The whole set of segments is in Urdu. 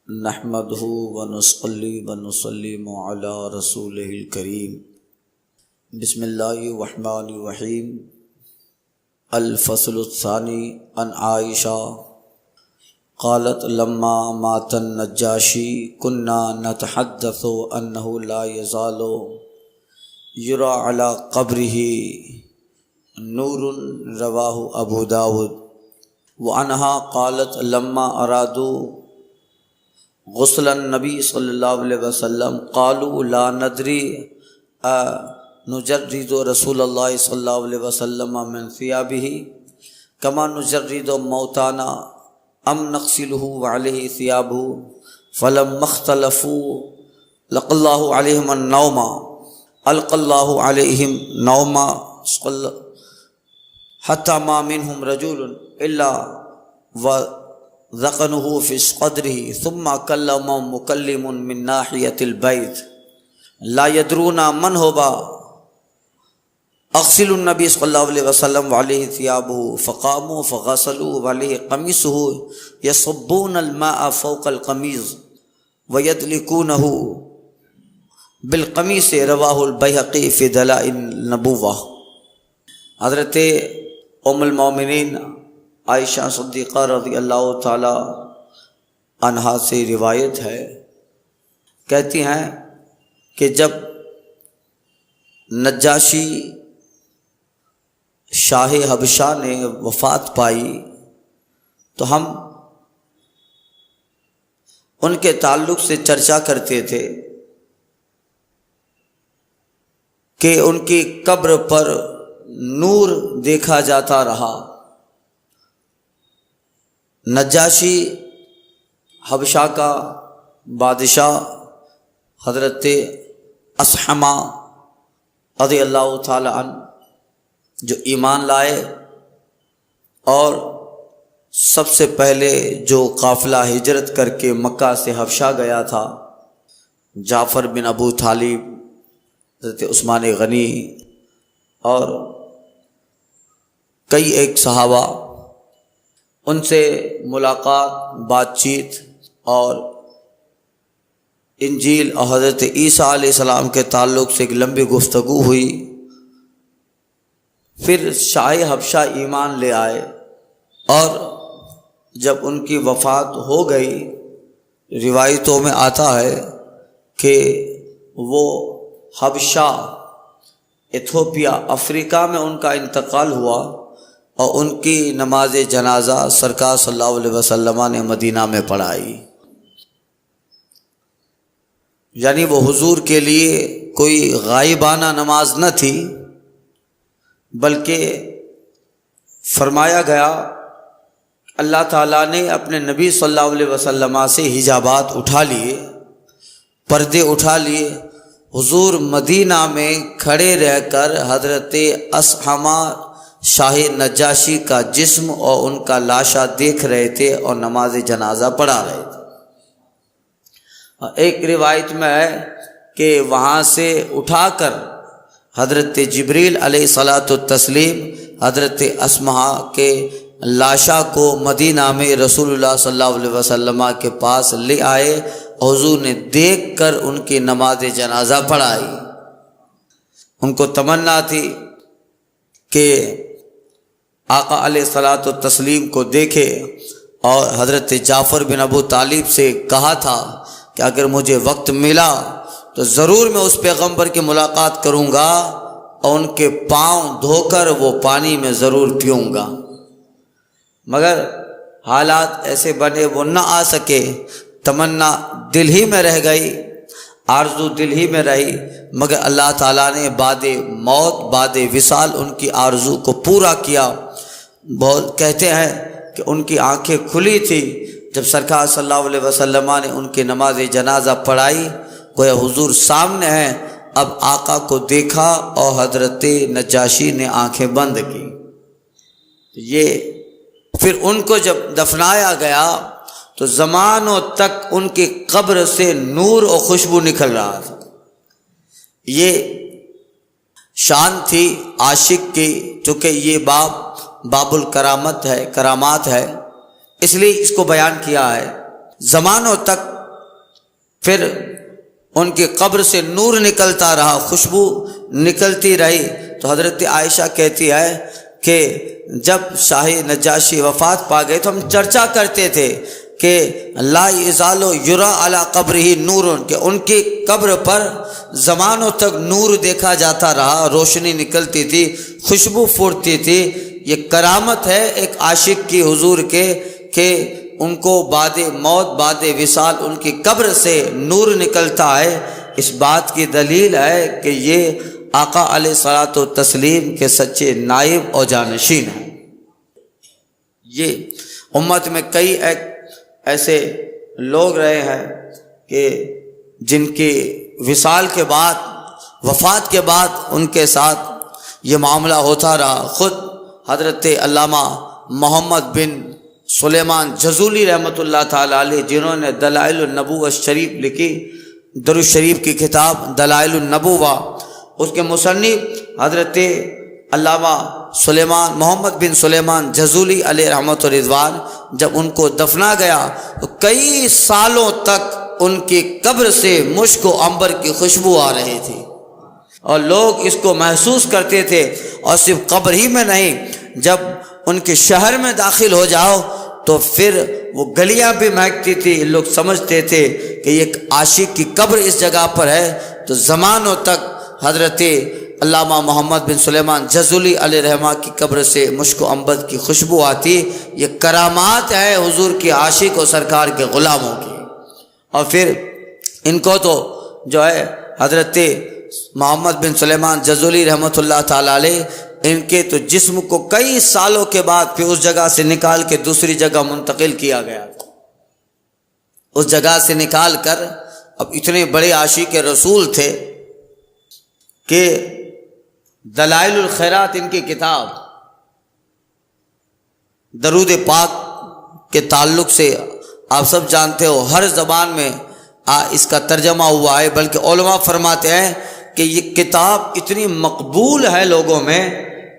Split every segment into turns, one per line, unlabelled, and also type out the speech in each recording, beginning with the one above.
نحمدہ ونصلی ونسلم علی رسولہ الکریم۔ بسم اللہ الرحمن الرحیم۔ الفصل الثانی عن عائشہ قالت لما مات النجاشی كنا نتحدث انہ لا یزال یرى علی قبرہ نور رواہ ابو داود۔ وعنہا قالت لما ارادوا غسل النبی صلی اللہ علیہ وسلم قالوا لا ندری نجرد رسول اللہ صلی اللہ علیہ وسلم من ثيابه كما نجرد موتانا ام نغسله وعليه ثيابه فلما اختلفوا لقى الله عليهم النوم ألقى الله عليهم نوما حتى ما منهم رجل إلا ذقنه في صدره ثم كلم مكلم من ناحية البيت لا يدرون من هو اغسل النبي صلى الله عليه وسلم وعليه ثيابه فقاموا فغسلوا وعليه قميصه يصبون الماء فوق القميص ويدلكونه بالقميص رواه البيهقي في دلائل النبوة۔ حضرت ام المومنین عائشہ صدیقہ رضی اللہ تعالی عنہا سے روایت ہے، کہتی ہیں کہ جب نجاشی شاہ حبشہ نے وفات پائی تو ہم ان کے تعلق سے چرچا کرتے تھے کہ ان کی قبر پر نور دیکھا جاتا رہا۔ نجاشی حبشہ کا بادشاہ حضرت اصحمہ رضی اللہ تعالی عنہ جو ایمان لائے اور سب سے پہلے جو قافلہ ہجرت کر کے مکہ سے حبشہ گیا تھا، جعفر بن ابو طالب، حضرت عثمان غنی اور کئی ایک صحابہ، ان سے ملاقات، بات چیت اور انجیل اور حضرت عیسیٰ علیہ السلام کے تعلق سے ایک لمبی گفتگو ہوئی۔ پھر شاہ حبشہ ایمان لے آئے اور جب ان کی وفات ہو گئی، روایتوں میں آتا ہے کہ وہ حبشہ ایتھوپیا افریقہ میں ان کا انتقال ہوا اور ان کی نماز جنازہ سرکار صلی اللہ علیہ وسلم نے مدینہ میں پڑھائی۔ یعنی وہ حضور کے لیے کوئی غائبانہ نماز نہ تھی، بلکہ فرمایا گیا اللہ تعالیٰ نے اپنے نبی صلی اللہ علیہ وسلم سے حجابات اٹھا لیے، پردے اٹھا لیے۔ حضور مدینہ میں کھڑے رہ کر حضرت اصحمہ شاہ نجاشی کا جسم اور ان کا لاشا دیکھ رہے تھے اور نماز جنازہ پڑھا رہے تھے۔ ایک روایت میں ہے کہ وہاں سے اٹھا کر حضرت جبریل علیہ الصلاۃ والتسلیم حضرت اصحمہ کے لاشا کو مدینہ میں رسول اللہ صلی اللہ علیہ وسلم کے پاس لے آئے، حضور نے دیکھ کر ان کی نماز جنازہ پڑھائی۔ ان کو تمنا تھی کہ آقا علیہ الصلاۃ والتسلیم کو دیکھے، اور حضرت جعفر بن ابو طالب سے کہا تھا کہ اگر مجھے وقت ملا تو ضرور میں اس پیغمبر کی ملاقات کروں گا اور ان کے پاؤں دھو کر وہ پانی میں ضرور پیوں گا، مگر حالات ایسے بنے وہ نہ آ سکے۔ تمنا دل ہی میں رہ گئی، آرزو دل ہی میں رہی، مگر اللہ تعالیٰ نے بعد موت، بعد وصال ان کی آرزو کو پورا کیا۔ بہت کہتے ہیں کہ ان کی آنکھیں کھلی تھی جب سرکار صلی اللہ علیہ وسلم نے ان کی نماز جنازہ پڑھائی، گویا حضور سامنے ہیں۔ اب آقا کو دیکھا اور حضرت نجاشی نے آنکھیں بند کی۔ یہ پھر ان کو جب دفنایا گیا تو زمانوں تک ان کی قبر سے نور اور خوشبو نکل رہا تھا۔ یہ شان تھی عاشق کی، چونکہ یہ باب الکرامت ہے، کرامات ہے، اس لیے اس کو بیان کیا ہے۔ زمانوں تک پھر ان کی قبر سے نور نکلتا رہا، خوشبو نکلتی رہی۔ تو حضرت عائشہ کہتی ہے کہ جب شاہ نجاشی وفات پا گئے تو ہم چرچا کرتے تھے کہ لا یزال یرا علی قبرہ نور، کہ ان کی قبر پر زمانوں تک نور دیکھا جاتا رہا، روشنی نکلتی تھی، خوشبو پھوٹتی تھی۔ یہ کرامت ہے ایک عاشق کی حضور کے کہ ان کو بعد موت، بعد وصال ان کی قبر سے نور نکلتا ہے۔ اس بات کی دلیل ہے کہ یہ آقا علیہ الصلوۃ والتسلیم کے سچے نائب اور جانشین ہیں۔ یہ امت میں کئی ایسے لوگ رہے ہیں کہ جن کی وصال کے بعد، وفات کے بعد ان کے ساتھ یہ معاملہ ہوتا رہا۔ خود حضرت علامہ محمد بن سلیمان جزولی رحمۃ اللہ تعالیٰ علیہ، جنہوں نے دلائل النبوہ شریف لکھی، درود شریف کی کتاب دلائل النبوہ، اس کے مصنف حضرت علامہ سلیمان محمد بن سلیمان جزولی علیہ رحمۃ و رضوان، جب ان کو دفنا گیا تو کئی سالوں تک ان کی قبر سے مشک و عنبر کی خوشبو آ رہی تھی، اور لوگ اس کو محسوس کرتے تھے۔ اور صرف قبر ہی میں نہیں، جب ان کے شہر میں داخل ہو جاؤ تو پھر وہ گلیاں بھی مہکتی تھی، لوگ سمجھتے تھے کہ یہ ایک عاشق کی قبر اس جگہ پر ہے۔ تو زمانوں تک حضرت علامہ محمد بن سلیمان جزولی علیہ رحمہ کی قبر سے مشک و عنبر کی خوشبو آتی۔ یہ کرامات ہے حضور کے عاشق و سرکار کے غلاموں کی۔ اور پھر ان کو تو جو ہے حضرت محمد بن سلیمان جزولی رحمۃ اللہ تعالیٰ علیہ، ان کے تو جسم کو کئی سالوں کے بعد پھر اس جگہ سے نکال کے دوسری جگہ منتقل کیا گیا، اس جگہ سے نکال کر۔ اب اتنے بڑے عاشق رسول تھے کہ دلائل الخیرات ان کی کتاب، درود پاک کے تعلق سے آپ سب جانتے ہو ہر زبان میں اس کا ترجمہ ہوا ہے، بلکہ علماء فرماتے ہیں کہ یہ کتاب اتنی مقبول ہے لوگوں میں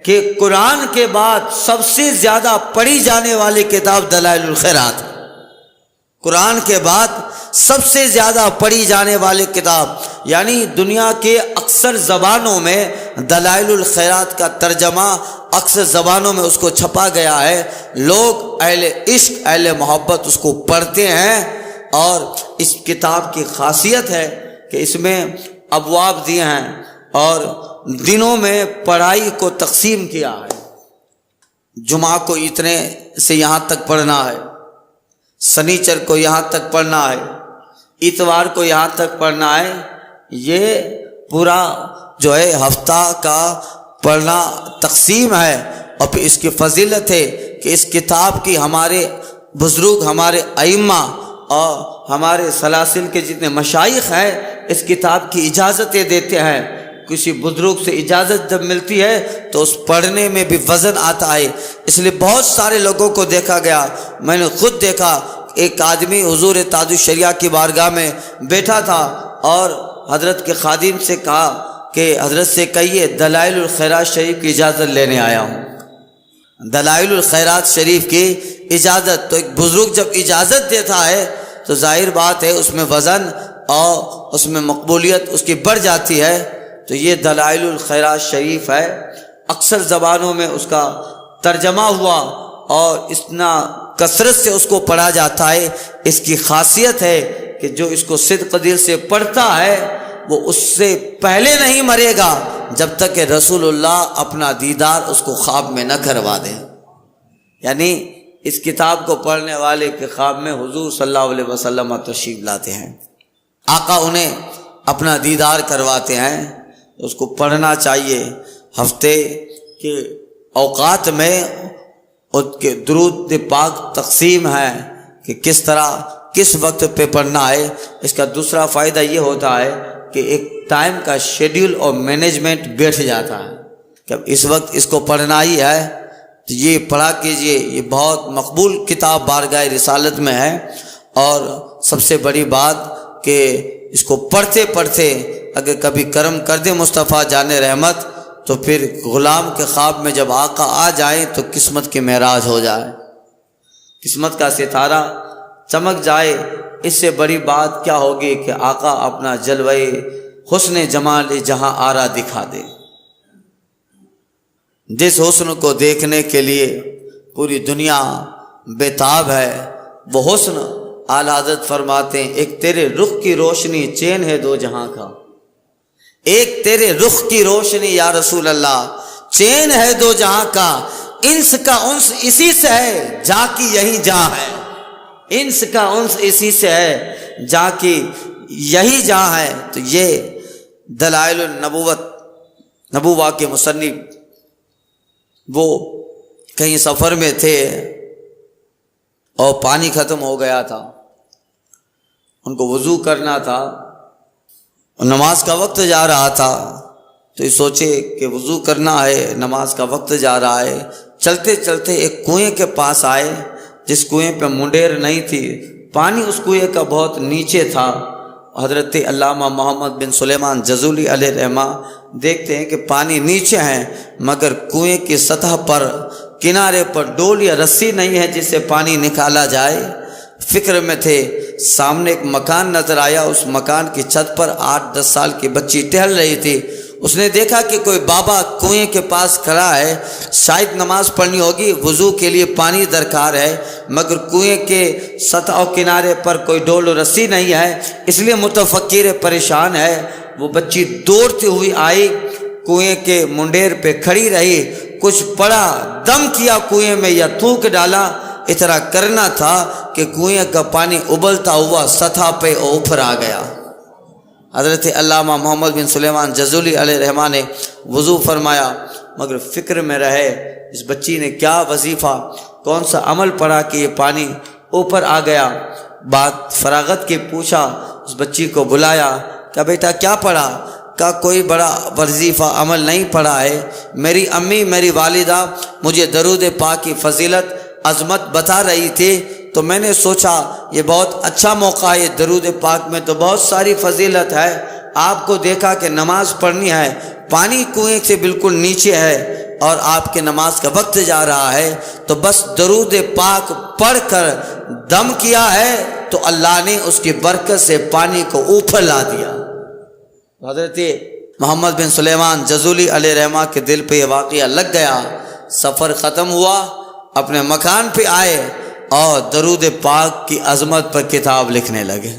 کہ قرآن کے بعد سب سے زیادہ پڑھی جانے والی کتاب دلائل الخیرات ہے۔ قرآن کے بعد سب سے زیادہ پڑھی جانے والی کتاب، یعنی دنیا کے اکثر زبانوں میں دلائل الخیرات کا ترجمہ اکثر زبانوں میں اس کو چھپا گیا ہے۔ لوگ اہل عشق، اہل محبت اس کو پڑھتے ہیں، اور اس کتاب کی خاصیت ہے کہ اس میں ابواب دیے ہیں اور دنوں میں پڑھائی کو تقسیم کیا ہے۔ جمعہ کو اتنے سے یہاں تک پڑھنا ہے، سنیچر کو یہاں تک پڑھنا ہے، اتوار کو یہاں تک پڑھنا ہے۔ یہ پورا جو ہے ہفتہ کا پڑھنا تقسیم ہے۔ اور پھر اس کی فضیلت ہے کہ اس کتاب کی ہمارے بزرگ، ہمارے ائمہ اور ہمارے سلاسل کے جتنے مشائخ ہیں اس کتاب کی اجازتیں دیتے ہیں۔ کسی بزرگ سے اجازت جب ملتی ہے تو اس پڑھنے میں بھی وزن آتا ہے۔ اس لیے بہت سارے لوگوں کو دیکھا گیا، میں نے خود دیکھا، ایک آدمی حضور تاج الشریعہ کی بارگاہ میں بیٹھا تھا اور حضرت کے خادم سے کہا کہ حضرت سے کہیے دلائل الخیرات شریف کی اجازت لینے آیا ہوں۔ دلائل الخیرات شریف کی اجازت، تو ایک بزرگ جب اجازت دیتا ہے تو ظاہر بات ہے اس میں وزن اور اس میں مقبولیت اس کی بڑھ جاتی ہے۔ تو یہ دلائل الخیرات شریف ہے، اکثر زبانوں میں اس کا ترجمہ ہوا اور اتنا کثرت سے اس کو پڑھا جاتا ہے۔ اس کی خاصیت ہے کہ جو اس کو صدق دل سے پڑھتا ہے وہ اس سے پہلے نہیں مرے گا جب تک کہ رسول اللہ اپنا دیدار اس کو خواب میں نہ کروا دے۔ یعنی اس کتاب کو پڑھنے والے کے خواب میں حضور صلی اللہ علیہ وسلم تشریف لاتے ہیں، آقا انہیں اپنا دیدار کرواتے ہیں۔ اس کو پڑھنا چاہیے۔ ہفتے کے اوقات میں اس کے درود پاک تقسیم ہے کہ کس طرح کس وقت پہ پڑھنا ہے۔ اس کا دوسرا فائدہ یہ ہوتا ہے کہ ایک ٹائم کا شیڈیول اور مینجمنٹ بیٹھ جاتا ہے کہ اب اس وقت اس کو پڑھنا ہی ہے تو یہ پڑھا کیجئے۔ یہ بہت مقبول کتاب بارگاہ رسالت میں ہے، اور سب سے بڑی بات کہ اس کو پڑھتے پڑھتے اگر کبھی کرم کر دے مصطفیٰ جان رحمت تو پھر غلام کے خواب میں جب آقا آ جائیں تو قسمت کی معراج ہو جائے، قسمت کا ستارہ چمک جائے اس سے بڑی بات کیا ہوگی کہ آقا اپنا جلوہ حسن جمال جہاں آرا دکھا دے۔ جس حسن کو دیکھنے کے لیے پوری دنیا بےتاب ہے، وہ حسن اعلیٰ حضرت فرماتے ہیں ایک تیرے رخ کی روشنی چین ہے دو جہاں کا، ایک تیرے رخ کی روشنی یا رسول اللہ چین ہے دو جہاں کا، انس کا انس اسی سے ہے جا کی یہی جہاں ہے، انس کا انس اسی سے ہے جا کی یہی جہاں ہے۔ تو یہ دلائل نبوہ کے مصنف وہ کہیں سفر میں تھے اور پانی ختم ہو گیا تھا، ان کو وضو کرنا تھا، نماز کا وقت جا رہا تھا، تو یہ سوچے کہ وضو کرنا ہے، نماز کا وقت جا رہا ہے، چلتے چلتے ایک کنویں کے پاس آئے جس کنویں پہ منڈیر نہیں تھی، پانی اس کنویں کا بہت نیچے تھا۔ حضرت علامہ محمد بن سلیمان جزولی علیہ رحمہ دیکھتے ہیں کہ پانی نیچے ہیں مگر کنویں کی سطح پر کنارے پر ڈول یا رسی نہیں ہے جس سے پانی نکالا جائے۔ فکر میں تھے، سامنے ایک مکان نظر آیا، اس مکان کی چھت پر 8-10 سال کی بچی ٹہل رہی تھی۔ اس نے دیکھا کہ کوئی بابا کنویں کے پاس کھڑا ہے، شاید نماز پڑھنی ہوگی، وضو کے لیے پانی درکار ہے، مگر کنویں کے سطح و کنارے پر کوئی ڈول و رسی نہیں ہے، اس لیے متفکر پریشان ہے۔ وہ بچی دوڑتی ہوئی آئی، کنویں کے منڈیر پہ کھڑی رہی، کچھ پڑا، دم کیا کنویں میں یا تھوک ڈالا، اتنا کرنا تھا کہ کنویں کا پانی ابلتا ہوا سطح پہ اوپر آ گیا۔ حضرت علامہ محمد بن سلیمان جزولی علیہ رحمہ نے وضو فرمایا مگر فکر میں رہے اس بچی نے کیا وظیفہ کون سا عمل پڑھا کہ یہ پانی اوپر آ گیا۔ بات فراغت کی پوچھا، اس بچی کو بلایا، کہا بیٹا کیا پڑھا؟ کہا کوئی بڑا وظیفہ عمل نہیں پڑھا ہے، میری امی میری والدہ مجھے درود پاک کی فضیلت عظمت بتا رہی تھی تو میں نے سوچا یہ بہت اچھا موقع ہے، درود پاک میں تو بہت ساری فضیلت ہے، آپ کو دیکھا کہ نماز پڑھنی ہے، پانی کنویں سے بالکل نیچے ہے اور آپ کے نماز کا وقت جا رہا ہے، تو بس درود پاک پڑھ کر دم کیا ہے تو اللہ نے اس کی برکت سے پانی کو اوپر لا دیا۔ حضرت محمد بن سلیمان جزولی علیہ رحمہ کے دل پہ یہ واقعہ لگ گیا، سفر ختم ہوا، اپنے مکان پہ آئے اور درود پاک کی عظمت پر کتاب لکھنے لگے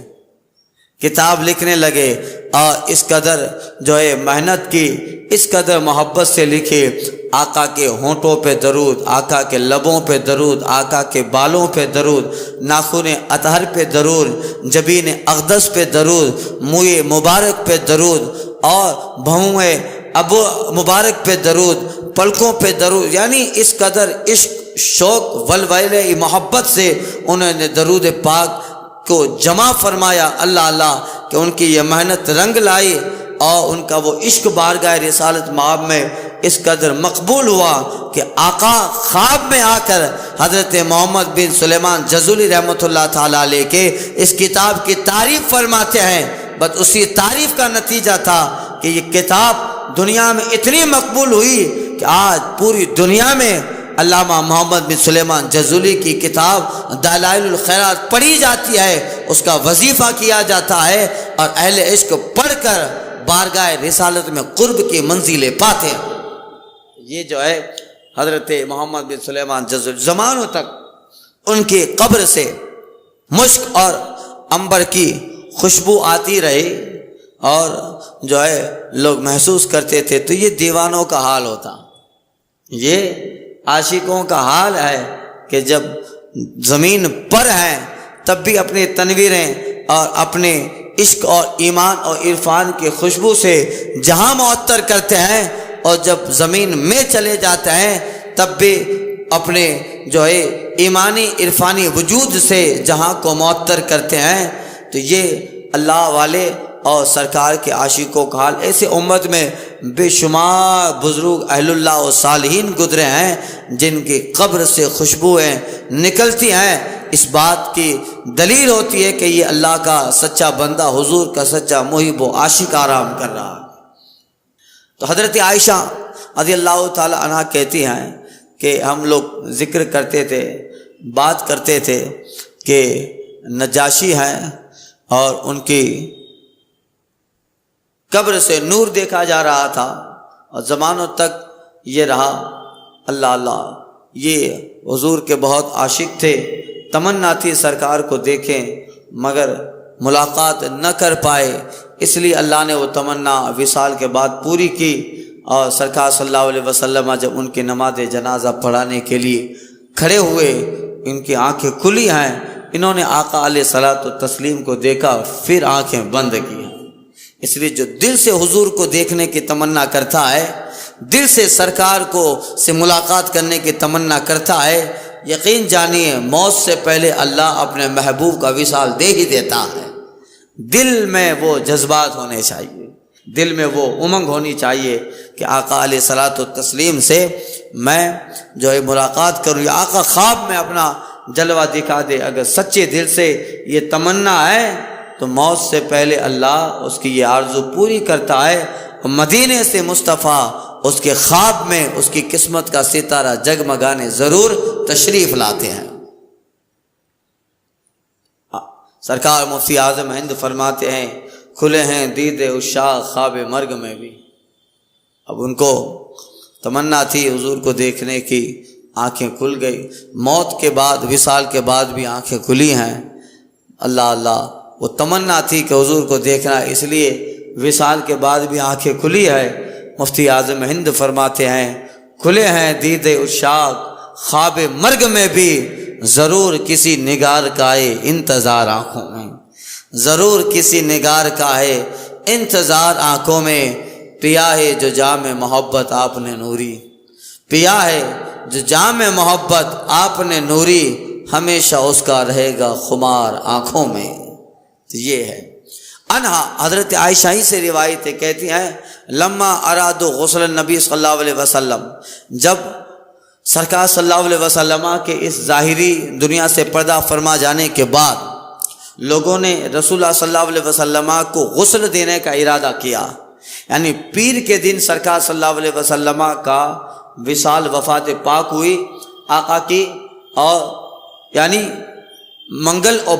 اور اس قدر جو ہے محنت کی، اس قدر محبت سے لکھے، آقا کے ہونٹوں پہ درود، آقا کے لبوں پہ درود، آقا کے بالوں پہ درود، ناخن اطہر پہ درود، جبین اقدس پہ درود، منہ مبارک پہ درود اور بھویں ابو مبارک پہ درود، پلکوں پہ درود، یعنی اس قدر عشق شوق ولولے محبت سے انہوں نے درود پاک کو جمع فرمایا۔ اللہ اللہ کہ ان کی یہ محنت رنگ لائی اور ان کا وہ عشق بارگاہ رسالت مآب میں اس قدر مقبول ہوا کہ آقا خواب میں آ کر حضرت محمد بن سلیمان جزولی رحمۃ اللہ تعالیٰ علیہ کے اس کتاب کی تعریف فرماتے ہیں۔ بس اسی تعریف کا نتیجہ تھا کہ یہ کتاب دنیا میں اتنی مقبول ہوئی کہ آج پوری دنیا میں علامہ محمد بن سلیمان جزولی کی کتاب دلائل الخیرات پڑھی جاتی ہے، اس کا وظیفہ کیا جاتا ہے اور اہل عشق پڑھ کر بارگاہ رسالت میں قرب کی منزلیں پاتے ہیں۔ یہ جو ہے حضرت محمد بن سلیمان جزولی، زمانوں تک ان کی قبر سے مشک اور عنبر کی خوشبو آتی رہی اور جو ہے لوگ محسوس کرتے تھے، تو یہ دیوانوں کا حال ہوتا، یہ عاشقوں کا حال ہے کہ جب زمین پر ہیں تب بھی اپنی تنویریں اور اپنے عشق اور ایمان اور عرفان کی خوشبو سے جہاں معطر کرتے ہیں، اور جب زمین میں چلے جاتے ہیں تب بھی اپنے جو ہے ایمانی عرفانی وجود سے جہاں کو معطر کرتے ہیں۔ تو یہ اللہ والے اور سرکار کے عاشقوں کا حال۔ ایسے امت میں بے شمار بزرگ اہل اللہ و صالحین گزرے ہیں جن کی قبر سے خوشبوئیں نکلتی ہیں، اس بات کی دلیل ہوتی ہے کہ یہ اللہ کا سچا بندہ، حضور کا سچا محب و عاشق آرام کر رہا ہے۔ تو حضرت عائشہ رضی اللہ تعالی عنہ کہتی ہیں کہ ہم لوگ ذکر کرتے تھے، بات کرتے تھے کہ نجاشی ہیں اور ان کی قبر سے نور دیکھا جا رہا تھا اور زمانوں تک یہ رہا۔ اللہ اللہ، یہ حضور کے بہت عاشق تھے، تمنا تھی سرکار کو دیکھیں مگر ملاقات نہ کر پائے، اس لیے اللہ نے وہ تمنا وصال کے بعد پوری کی۔ اور سرکار صلی اللہ علیہ وسلم جب ان کی نماز جنازہ پڑھانے کے لیے کھڑے ہوئے، ان کی آنکھیں کھلی ہیں، انہوں نے آقا علیہ الصلوۃ والتسلیم کو دیکھا، پھر آنکھیں بند کی۔ اس لیے جو دل سے حضور کو دیکھنے کی تمنا کرتا ہے، دل سے سرکار کو سے ملاقات کرنے کی تمنا کرتا ہے، یقین جانیے موت سے پہلے اللہ اپنے محبوب کا وصال دے ہی دیتا ہے۔ دل میں وہ جذبات ہونے چاہیے، دل میں وہ امنگ ہونی چاہیے کہ آقا علیہ الصلوۃ والتسلیم سے میں جو ہے ملاقات کروں، یا آقا خواب میں اپنا جلوہ دکھا دے۔ اگر سچے دل سے یہ تمنا ہے تو موت سے پہلے اللہ اس کی یہ آرزو پوری کرتا ہے، مدینے سے مصطفیٰ اس کے خواب میں اس کی قسمت کا ستارہ جگمگانے ضرور تشریف لاتے ہیں۔ سرکار مفتی اعظم ہند فرماتے ہیں، کھلے ہیں دید عشاق خواب مرگ میں بھی۔ اب ان کو تمنا تھی حضور کو دیکھنے کی، آنکھیں کھل گئی۔ موت کے بعد، وصال کے بعد بھی آنکھیں کھلی ہیں۔ اللہ اللہ، وہ تمنا تھی کہ حضور کو دیکھنا، اس لیے وصال کے بعد بھی آنکھیں کھلی ہے۔ مفتی اعظم ہند فرماتے ہیں، کھلے ہیں دید عشاق خواب مرگ میں بھی، ضرور کسی نگار کا ہے انتظار آنکھوں میں، ضرور کسی نگار کا ہے انتظار آنکھوں میں۔ پیا ہے جو جام محبت آپ نے نوری، پیا ہے جو جام محبت آپ نے نوری، ہمیشہ اس کا رہے گا خمار آنکھوں میں۔ تو یہ ہے انہا حضرت عائشہ ہی سے روایت ہے، کہتی ہیں لما ارادو غسل النبی صلی اللہ علیہ وسلم، جب سرکار صلی اللہ علیہ وسلم کے اس ظاہری دنیا سے پردہ فرما جانے کے بعد لوگوں نے رسول اللہ صلی اللہ علیہ وسلم کو غسل دینے کا ارادہ کیا، یعنی پیر کے دن سرکار صلی اللہ علیہ وسلم کا وصال وفات پاک ہوئی آقا کی، اور یعنی منگل اور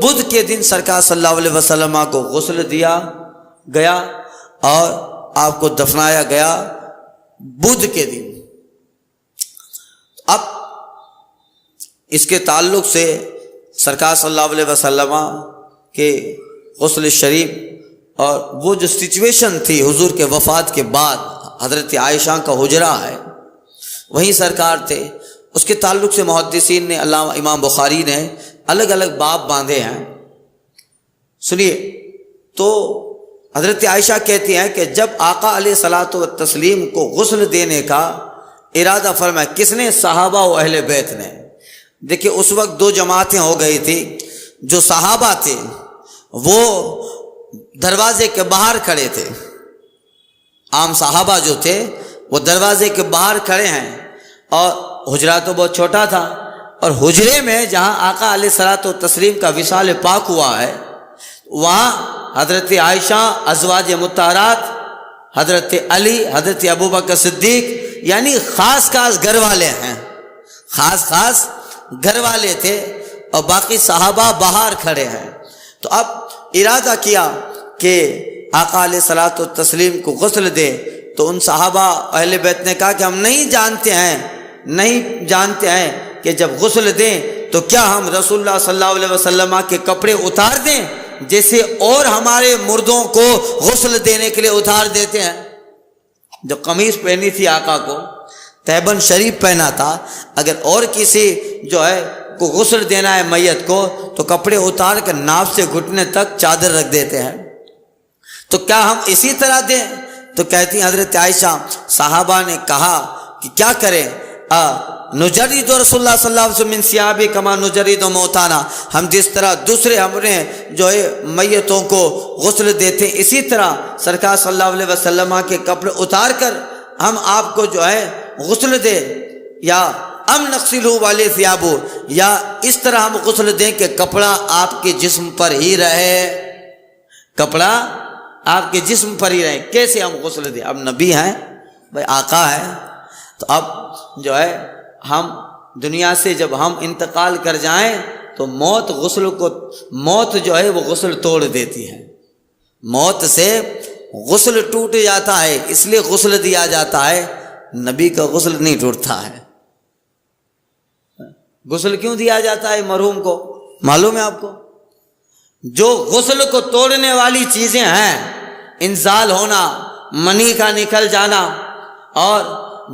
بدھ کے دن سرکار صلی اللہ علیہ وسلم کو غسل دیا گیا اور آپ کو دفنایا گیا بدھ کے دن۔ اب اس کے تعلق سے سرکار صلی اللہ علیہ وسلم کے غسل شریف اور وہ جو سچویشن تھی حضور کے وفات کے بعد، حضرت عائشہ کا حجرہ ہے، وہیں سرکار تھے، اس کے تعلق سے محدثین نے، علامہ امام بخاری نے الگ الگ باب باندھے ہیں۔ سنیے، تو حضرت عائشہ کہتی ہیں کہ جب آقا علیہ الصلوۃ والتسلیم کو غسل دینے کا ارادہ فرمایا، کس نے؟ صحابہ و اہل بیت نے۔ دیکھیں اس وقت دو جماعتیں ہو گئی تھی، جو صحابہ تھے وہ دروازے کے باہر کھڑے تھے، عام صحابہ جو تھے وہ دروازے کے باہر کھڑے ہیں، اور حجرہ تو بہت چھوٹا تھا، اور حجرے میں جہاں آقا علیہ الصلوۃ والتسلیم کا وصال پاک ہوا ہے، وہاں حضرت عائشہ، ازواج مطہرات، حضرت علی، حضرت ابوبکر صدیق، یعنی خاص خاص گھر والے ہیں، خاص خاص گھر والے تھے، اور باقی صحابہ باہر کھڑے ہیں۔ تو اب ارادہ کیا کہ آقا علیہ الصلوۃ والتسلیم کو غسل دے، تو ان صحابہ اہل بیت نے کہا کہ ہم نہیں جانتے ہیں کہ جب غسل دیں تو کیا ہم رسول اللہ صلی اللہ علیہ وسلم کے کپڑے اتار دیں جیسے اور ہمارے مردوں کو غسل دینے کے لیے اتار دیتے ہیں؟ جو قمیص پہنی تھی آقا کو، تہبند شریف پہنا تھا، اگر اور کسی جو ہے کو غسل دینا ہے میت کو تو کپڑے اتار کر ناف سے گھٹنے تک چادر رکھ دیتے ہیں، تو کیا ہم اسی طرح دیں؟ تو کہتی ہیں حضرت عائشہ، صحابہ نے کہا کہ کیا کریں؟ نجرد رسول اللہ صلی اللہ علیہ وسلم من ثیابہ کما نجرد موتانا، ہم جس طرح دوسرے ہمارے جو ہے میتوں کو غسل دیتے ہیں، اسی طرح سرکار صلی اللہ علیہ وسلم کے کپڑے اتار کر ہم آپ کو جو ہے غسل دیں، یا ام نغسلہ والے ثیابہ، یا اس طرح ہم غسل دیں کہ کپڑا آپ کے جسم پر ہی رہے، کپڑا آپ کے جسم پر ہی رہے، کیسے ہم غسل دیں؟ اب نبی ہیں بھائی، آقا ہے، تو اب جو ہے ہم دنیا سے جب ہم انتقال کر جائیں تو تو موت جو ہے وہ غسل توڑ دیتی ہے، موت سے غسل ٹوٹ جاتا ہے، اس لیے غسل دیا جاتا ہے، نبی کا غسل نہیں ٹوٹتا ہے۔ غسل کیوں دیا جاتا ہے مرحوم کو معلوم ہے آپ کو؟ جو غسل کو توڑنے والی چیزیں ہیں، انزال ہونا، منی کا نکل جانا اور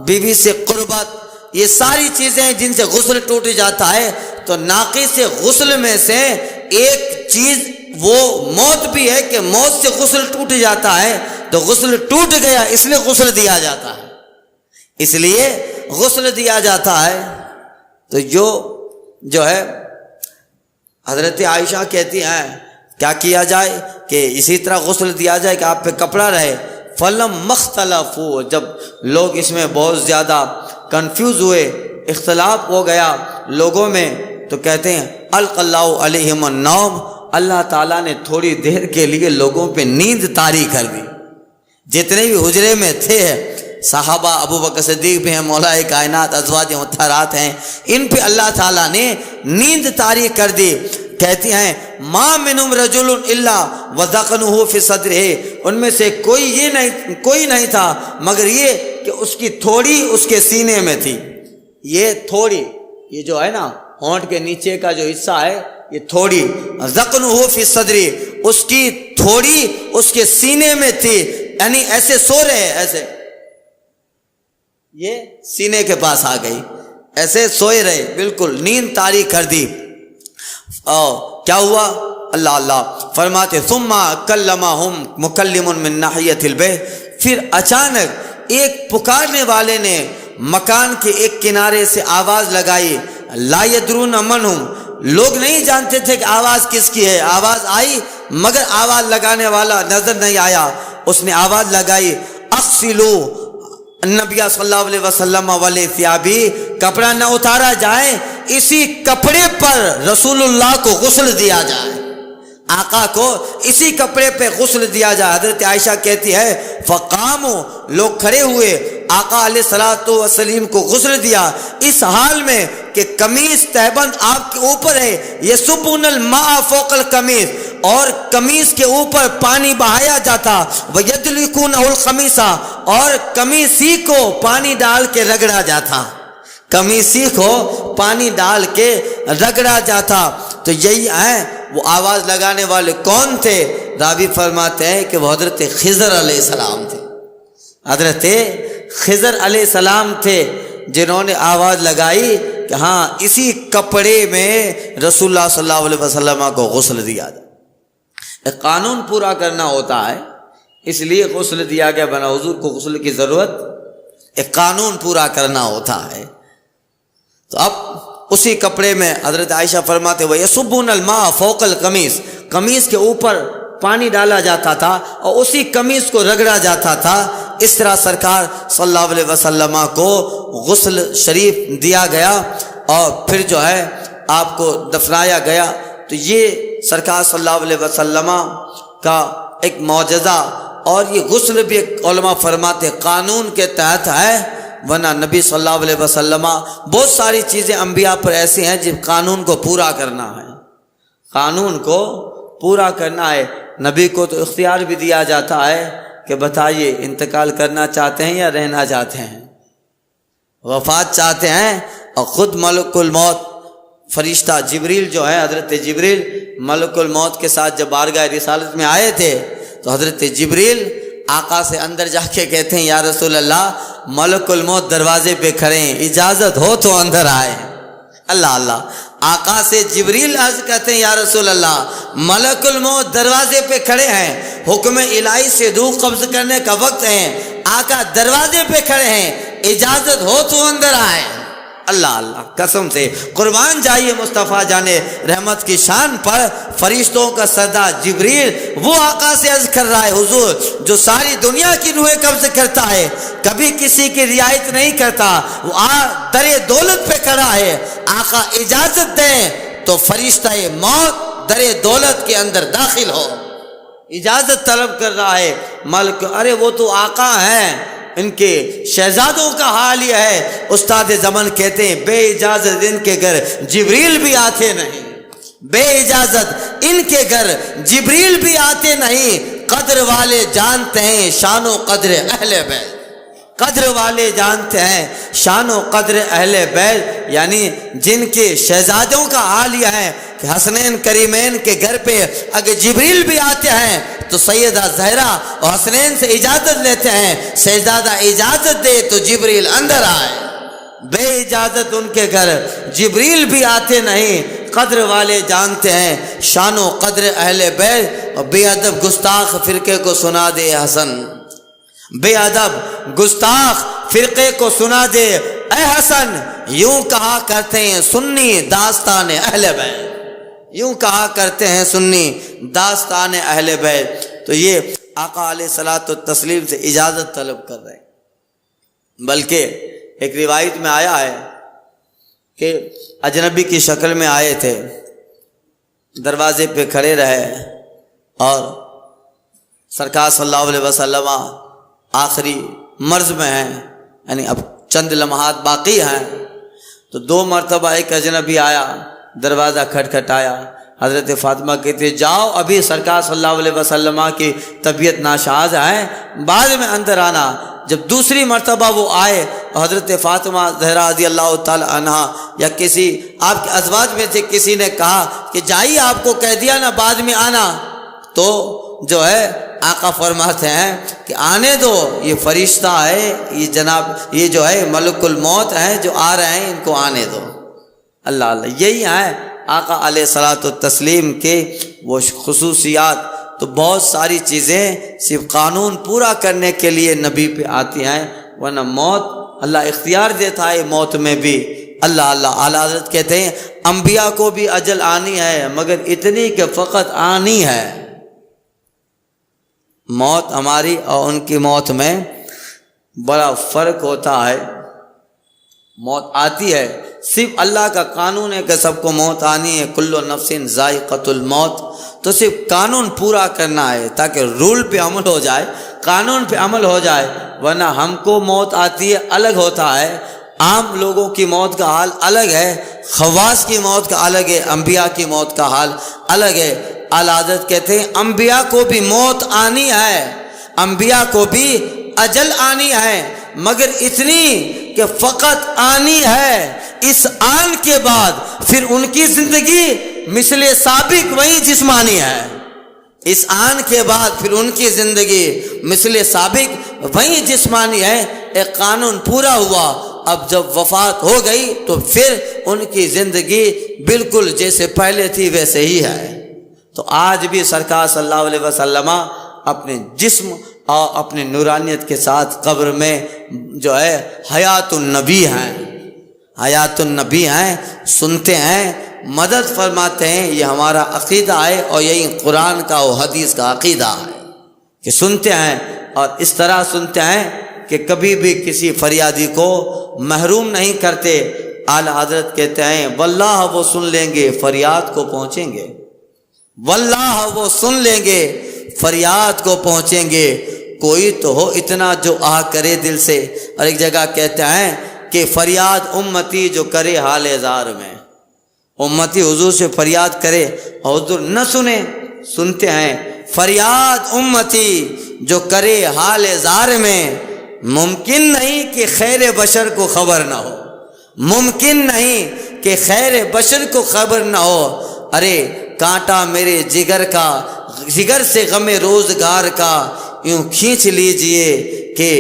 بیوی سے قربت، یہ ساری چیزیں جن سے غسل ٹوٹ جاتا ہے، تو ناقص غسل میں سے ایک چیز وہ موت بھی ہے کہ موت سے غسل ٹوٹ جاتا ہے، تو غسل ٹوٹ گیا اس لیے غسل دیا جاتا ہے، اس لیے غسل دیا جاتا ہے۔ تو جو ہے حضرت عائشہ کہتی ہیں کیا کیا جائے کہ اسی طرح غسل دیا جائے کہ آپ پہ کپڑا رہے۔ فلم مختلفو، جب لوگ اس میں بہت زیادہ کنفیوز ہوئے، اختلاف ہو گیا لوگوں میں، تو کہتے ہیں القی اللہ علیہم النوم، اللہ تعالیٰ نے تھوڑی دیر کے لیے لوگوں پہ نیند طاری کر دی۔ جتنے بھی حجرے میں تھے صحابہ، ابو بکر صدیق بھی ہیں، مولا کائنات، ازواج مطہرات ہیں، ان پہ اللہ تعالیٰ نے نیند طاری کر دی۔ کہتی ہیں ما منہم رجل الا وذقنہ فی صدرہ، ان میں سے کوئی نہیں تھا مگر یہ کہ اس کی تھوڑی اس کے سینے میں تھی۔ یہ تھوڑی، یہ جو ہے نا ہونٹ کے نیچے کا جو حصہ ہے، یہ تھوڑی، ذقنہ فی صدرہ، اس کی تھوڑی اس کے سینے میں تھی، یعنی ایسے سو رہے، ایسے یہ سینے کے پاس آ گئی، ایسے سوئے رہے، بالکل نیند طاری کر دی۔ کیا ہوا؟ اللہ فرماتے ثم کلمہم مکلم من ناحیۃ البیت، پھر اچانک ایک پکارنے والے نے مکان کے ایک کنارے سے آواز لگائی، لا یدرون من ہم، لوگ نہیں جانتے تھے کہ آواز کس کی ہے، آواز آئی مگر آواز لگانے والا نظر نہیں آیا۔ اس نے آواز لگائی اغسلو نبی صلی اللہ علیہ وسلم والے ثیابی، کپڑا نہ اتارا جائے، اسی کپڑے پر رسول اللہ کو غسل دیا جائے، آقا کو اسی کپڑے پہ غسل دیا جائے۔ حضرت عائشہ کہتی ہے فقاموا، لوگ کھڑے ہوئے، آقا علیہ الصلوۃ والسلام کو غسل دیا، اس حال میں کہ قمیص تہبند آپ کے اوپر ہے، یصبون الماء فوق القمیص، اور قمیص کے اوپر پانی بہایا جاتا، ویدلکونہ القمیص، اور قمیصی کو پانی ڈال کے رگڑا جاتا، قمیصی کو پانی ڈال کے رگڑا جاتا۔ تو یہی ہے وہ آواز لگانے والے کون تھے؟ راوی فرماتے ہیں کہ وہ حضرت خضر علیہ السلام تھے، حضرت خضر علیہ السلام تھے جنہوں نے آواز لگائی کہ ہاں اسی کپڑے میں رسول اللہ صلی اللہ علیہ وسلم کو غسل دیا جائے۔ ایک قانون پورا کرنا ہوتا ہے، اس لیے غسل دیا گیا، بنا حضور کو غسل کی ضرورت، ایک قانون پورا کرنا ہوتا ہے۔ تو اب اسی کپڑے میں حضرت عائشہ فرماتے ہوئے یصبون الماء فوق القمیص، قمیص کے اوپر پانی ڈالا جاتا تھا اور اسی قمیص کو رگڑا جاتا تھا۔ اس طرح سرکار صلی اللہ علیہ وسلم کو غسل شریف دیا گیا اور پھر جو ہے آپ کو دفنایا گیا۔ تو یہ سرکار صلی اللہ علیہ وسلم کا ایک معجزہ، اور یہ غسل بھی علماء فرماتے قانون کے تحت ہے، ورنہ نبی صلی اللہ علیہ وسلم بہت ساری چیزیں انبیاء پر ایسی ہیں جن قانون کو پورا کرنا ہے، قانون کو پورا کرنا ہے۔ نبی کو تو اختیار بھی دیا جاتا ہے کہ بتائیے انتقال کرنا چاہتے ہیں یا رہنا چاہتے ہیں، وفات چاہتے ہیں، اور خود ملک الموت فرشتہ جبریل جو ہے، حضرت جبریل ملک الموت کے ساتھ جب بارگاہ رسالت میں آئے تھے تو حضرت جبریل آقا سے اندر جا کے کہتے ہیں یا رسول اللہ ملک الموت دروازے پہ کھڑے ہیں، اجازت ہو تو اندر آئے۔ اللہ آقا سے جبریل عرض کہتے ہیں یا رسول اللہ ملک الموت دروازے پہ کھڑے ہیں، حکم الہی سے روح قبض کرنے کا وقت ہے، آقا دروازے پہ کھڑے ہیں، اجازت ہو تو اندر آئے۔ اللہ قسم سے قربان جائیے مصطفیٰ جانے رحمت کی شان پر، فرشتوں کا سردار جبریل وہ آقا سے عرض کر رہا ہے حضور جو ساری دنیا کی روحیں قبض کرتا ہے، کبھی کسی کی رعایت نہیں کرتا، وہ در دولت پہ کھڑا ہے، آقا اجازت دیں تو فرشتہ موت در دولت کے اندر داخل ہو، اجازت طلب کر رہا ہے ملک۔ ارے وہ تو آقا ہیں، ان کے شہزادوں کا حال یہ ہے، استاد زمن کہتے ہیں بے اجازت ان کے گھر جبریل بھی آتے نہیں، بے اجازت ان کے گھر جبریل بھی آتے نہیں، قدر والے جانتے ہیں شان و قدر اہل بیت، قدر والے جانتے ہیں شان و قدر اہل بیت، یعنی جن کے شہزادوں کا حال یہ ہے کہ حسنین کریمین کے گھر پہ اگر جبریل بھی آتے ہیں تو سیدہ زہرا اور حسنین سے اجازت لیتے ہیں، شہزادہ اجازت دے تو جبریل اندر آئے، بے اجازت ان کے گھر جبریل بھی آتے نہیں، قدر والے جانتے ہیں شان و قدر اہل بیت۔ اور بے ادب گستاخ فرقے کو سنا دے حسن، بے ادب گستاخ فرقے کو سنا دے اے حسن، یوں کہا کرتے ہیں سنی داستان اہل بیت، یوں کہا کرتے ہیں سنی داستان اہل بیت۔ تو یہ آقا علیہ الصلوۃ والتسلیم سے اجازت طلب کر رہے ہیں، بلکہ ایک روایت میں آیا ہے کہ اجنبی کی شکل میں آئے تھے، دروازے پہ کھڑے رہے اور سرکار صلی اللہ علیہ وسلم آخری مرض میں ہیں، یعنی اب چند لمحات باقی ہیں، تو 2 مرتبہ ایک اجنبی آیا، دروازہ کھٹکھٹایا، حضرت فاطمہ کہتے جاؤ ابھی سرکار صلی اللہ علیہ وسلم کی طبیعت ناساز ہے، بعد میں اندر آنا۔ جب دوسری مرتبہ وہ آئے اور حضرت فاطمہ زہرا رضی اللہ تعالی عنہا یا کسی آپ کے ازواج میں سے کسی نے کہا کہ جائیے آپ کو کہہ دیا نا بعد میں آنا، تو جو ہے آقا فرماتے ہیں کہ آنے دو، یہ فرشتہ ہے، یہ جناب یہ جو ہے ملک الموت ہیں جو آ رہے ہیں، ان کو آنے دو۔ اللہ اللہ، یہی ہیں آقا علیہ الصلوۃ والتسلیم کے وہ خصوصیات۔ تو بہت ساری چیزیں صرف قانون پورا کرنے کے لیے نبی پہ آتی ہیں، ورنہ موت اللہ اختیار دیتا ہے، موت میں بھی اللہ اللہ۔ اعلیٰ حضرت کہتے ہیں انبیاء کو بھی اجل آنی ہے مگر اتنی کہ فقط آنی ہے۔ موت ہماری اور ان کی موت میں بڑا فرق ہوتا ہے، موت آتی ہے، صرف اللہ کا قانون ہے کہ سب کو موت آنی ہے، کل نفس ذائقۃ الموت، تو صرف قانون پورا کرنا ہے تاکہ رول پہ عمل ہو جائے، قانون پہ عمل ہو جائے، ورنہ ہم کو موت آتی ہے الگ ہوتا ہے، عام لوگوں کی موت کا حال الگ ہے، خواص کی موت کا الگ ہے، انبیاء کی موت کا حال الگ ہے۔ اعلیٰ حضرت کہتے ہیں انبیاء کو بھی موت آنی ہے، انبیاء کو بھی اجل آنی ہے، مگر اتنی کہ فقط آنی ہے، اس آن کے بعد پھر ان کی زندگی مثل سابق وہی جسمانی ہے، اس آن کے بعد پھر ان کی زندگی مثل سابق وہی جسمانی ہے، ایک قانون پورا ہوا، اب جب وفات ہو گئی تو پھر ان کی زندگی بالکل جیسے پہلے تھی ویسے ہی ہے۔ تو آج بھی سرکار صلی اللہ علیہ وسلم اپنے جسم اور اپنے نورانیت کے ساتھ قبر میں جو ہے حیات النبی ہیں، حیات النبی ہیں، سنتے ہیں، مدد فرماتے ہیں۔ یہ ہمارا عقیدہ ہے اور یہی قرآن کا اور حدیث کا عقیدہ ہے کہ سنتے ہیں، اور اس طرح سنتے ہیں کہ کبھی بھی کسی فریادی کو محروم نہیں کرتے۔ اعلیٰ حضرت کہتے ہیں واللہ وہ سن لیں گے فریاد کو پہنچیں گے، واللہ وہ سن لیں گے فریاد کو پہنچیں گے، کوئی تو ہو اتنا جو آہ کرے دل سے۔ اور ایک جگہ کہتے ہیں کہ فریاد امتی جو کرے حال زار میں، امتی حضور سے فریاد کرے اور حضور نہ سنے، سنتے ہیں فریاد امتی جو کرے حال زار میں، ممکن نہیں کہ خیر بشر کو خبر نہ ہو، ممکن نہیں کہ خیر بشر کو خبر نہ ہو۔ ارے کانٹا میرے جگر کا، جگر سے غم روزگار کا یوں کھینچ لیجئے کہ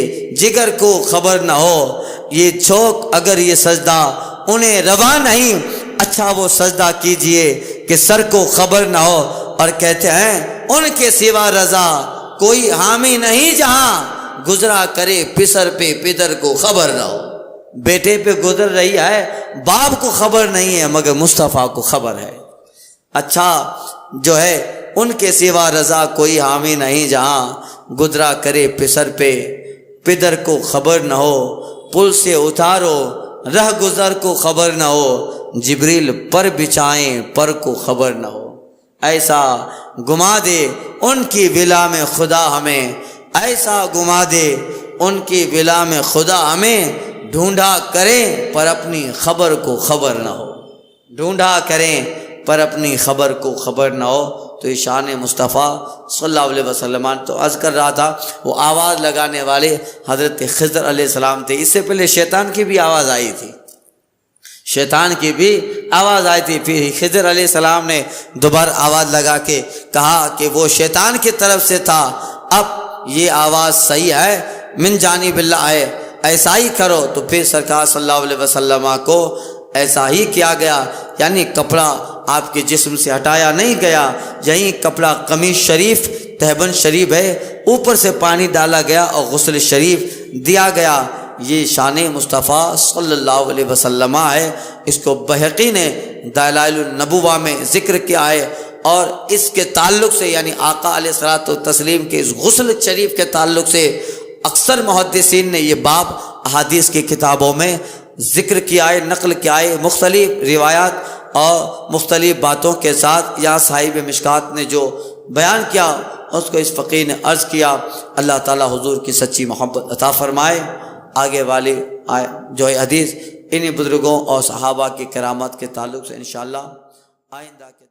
جگر کو خبر نہ ہو، یہ چوک اگر یہ سجدہ انہیں روا نہیں، اچھا وہ سجدہ کیجئے کہ سر کو خبر نہ ہو۔ اور کہتے ہیں ان کے سوا رضا کوئی حامی نہیں جہاں، گزرا کرے پسر پہ پدر کو خبر نہ ہو۔ بیٹے پہ گزر رہی ہے، باپ کو خبر نہیں ہے مگر مصطفیٰ کو خبر ہے۔ اچھا جو ہے ان کے سوا رضا کوئی حامی نہیں جہاں، گزرا کرے پسر پہ پدر کو خبر نہ ہو، پل سے اتارو رہ گزر کو خبر نہ ہو، جبریل پر بچھائیں پر کو خبر نہ ہو۔ ایسا گما دے ان کی ولا میں خدا ہمیں، ایسا گما دے ان کی ولا میں خدا ہمیں، ڈھونڈا کریں پر اپنی خبر کو خبر نہ ہو، ڈھونڈا کریں پر اپنی خبر کو خبر نہ ہو، تو یہ شان مصطفیٰ صلی اللہ علیہ وسلم۔ تو عرض کر رہا تھا وہ آواز لگانے والے حضرت خضر علیہ السلام تھے۔ اس سے پہلے شیطان کی بھی آواز آئی تھی، شیطان کی بھی آواز آئی تھی، پھر خضر علیہ السلام نے دوبارہ آواز لگا کے کہا کہ وہ شیطان کی طرف سے تھا، اب یہ آواز صحیح ہے، من جانب اللہ ہے، ایسا ہی کرو۔ تو پھر سرکار صلی اللہ علیہ وسلم کو ایسا ہی کیا گیا، یعنی کپڑا آپ کے جسم سے ہٹایا نہیں گیا، یہی کپڑا قمیص شریف تہبند شریف ہے، اوپر سے پانی ڈالا گیا اور غسل شریف دیا گیا۔ یہ شان مصطفیٰ صلی اللہ علیہ وسلم ہے۔ اس کو بہقی نے دلائل النبوہ میں ذکر کیا ہے، اور اس کے تعلق سے یعنی آقا علیہ الصلوۃ والتسلیم کے اس غسل شریف کے تعلق سے اکثر محدثین نے یہ باب احادیث کی کتابوں میں ذکر کیا ہے، نقل کیا ہے، مختلف روایات اور مختلف باتوں کے ساتھ۔ یہاں صاحب مشکات نے جو بیان کیا اس کو اس فقیر نے عرض کیا۔ اللہ تعالیٰ حضور کی سچی محبت عطا فرمائے۔ آگے والی جو ہے حدیث انہی بزرگوں اور صحابہ کی کرامات کے تعلق سے انشاءاللہ آئندہ کے